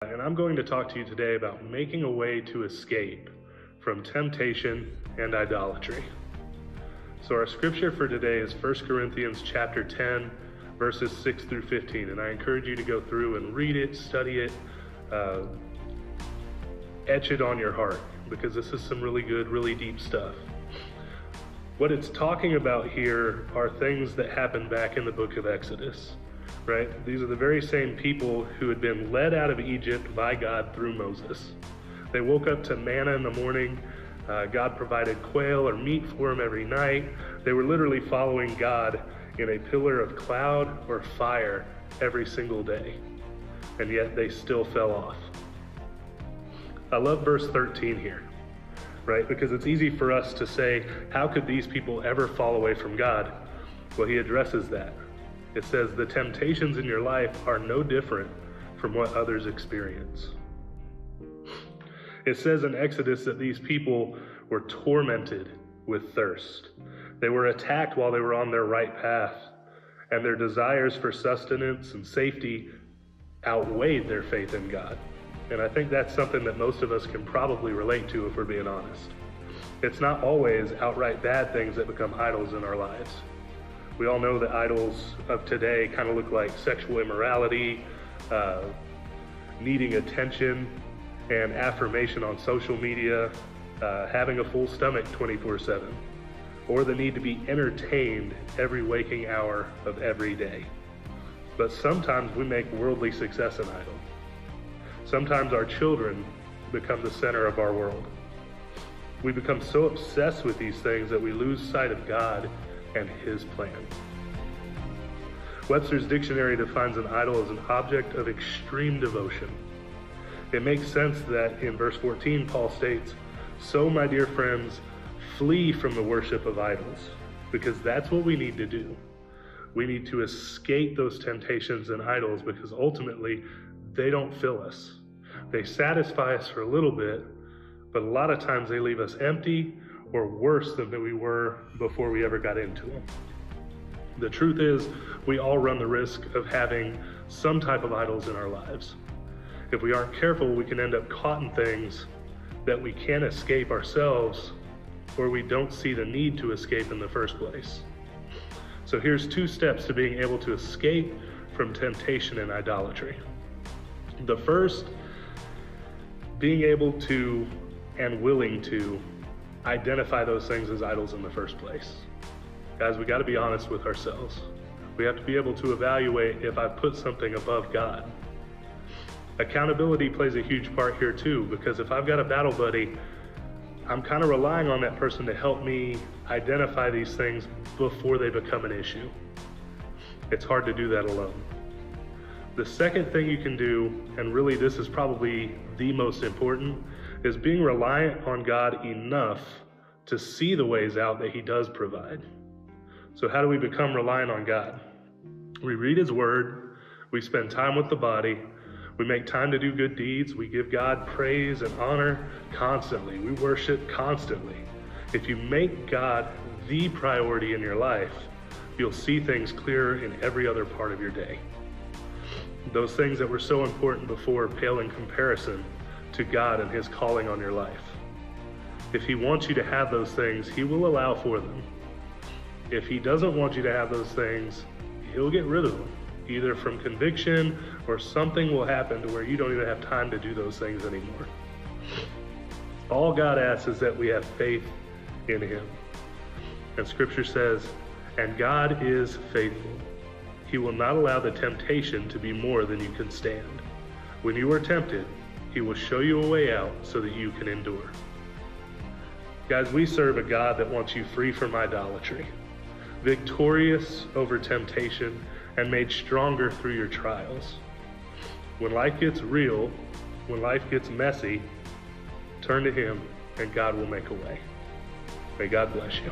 And I'm going to talk to you today about making a way to escape from temptation and idolatry. So our scripture for today is 1 Corinthians chapter 10, verses 6 through 15. And I encourage you to go through and read it, study it, etch it on your heart, because this is some really good, really deep stuff. What it's talking about here are things that happened back in the book of Exodus. Right? These are the very same people who had been led out of Egypt by God through Moses. They woke up to manna in the morning. God provided quail or meat for them every night. They were literally following God in a pillar of cloud or fire every single day. And yet they still fell off. I love verse 13 here, right? Because it's easy for us to say, how could these people ever fall away from God? Well, he addresses that. It says, the temptations in your life are no different from what others experience. It says in Exodus that these people were tormented with thirst. They were attacked while they were on their right path, and their desires for sustenance and safety outweighed their faith in God. And I think that's something that most of us can probably relate to if we're being honest. It's not always outright bad things that become idols in our lives. We all know that idols of today kind of look like sexual immorality, needing attention and affirmation on social media, having a full stomach 24/7, or the need to be entertained every waking hour of every day. But sometimes we make worldly success an idol. Sometimes our children become the center of our world. We become so obsessed with these things that we lose sight of God and his plan. Webster's dictionary defines an idol as an object of extreme devotion. It makes sense that in verse 14, Paul states, "So, my dear friends, flee from the worship of idols," because that's what we need to do. We need to escape those temptations and idols because ultimately they don't fill us. They satisfy us for a little bit, but a lot of times they leave us empty or worse than we were before we ever got into them. The truth is, we all run the risk of having some type of idols in our lives. If we aren't careful, we can end up caught in things that we can't escape ourselves, or we don't see the need to escape in the first place. So here's 2 steps to being able to escape from temptation and idolatry. The first, being able to and willing to identify those things as idols in the first place. Guys, we got to be honest with ourselves. We have to be able to evaluate if I've put something above God. Accountability plays a huge part here too, because if I've got a battle buddy, I'm kind of relying on that person to help me identify these things before they become an issue. It's hard to do that alone. The second thing you can do, and really this is probably the most important, is being reliant on God enough to see the ways out that he does provide. So how do we become reliant on God? We read his word, we spend time with the body, we make time to do good deeds, we give God praise and honor constantly, we worship constantly. If you make God the priority in your life, you'll see things clearer in every other part of your day. Those things that were so important before pale in comparison to God and his calling on your life. If he wants you to have those things, he will allow for them. If he doesn't want you to have those things, he'll get rid of them, either from conviction or something will happen to where you don't even have time to do those things anymore. All God asks is that we have faith in him. And scripture says, and God is faithful. He will not allow the temptation to be more than you can stand. When you are tempted, he will show you a way out so that you can endure. Guys, we serve a God that wants you free from idolatry, victorious over temptation, and made stronger through your trials. When life gets real, when life gets messy, turn to him and God will make a way. May God bless you.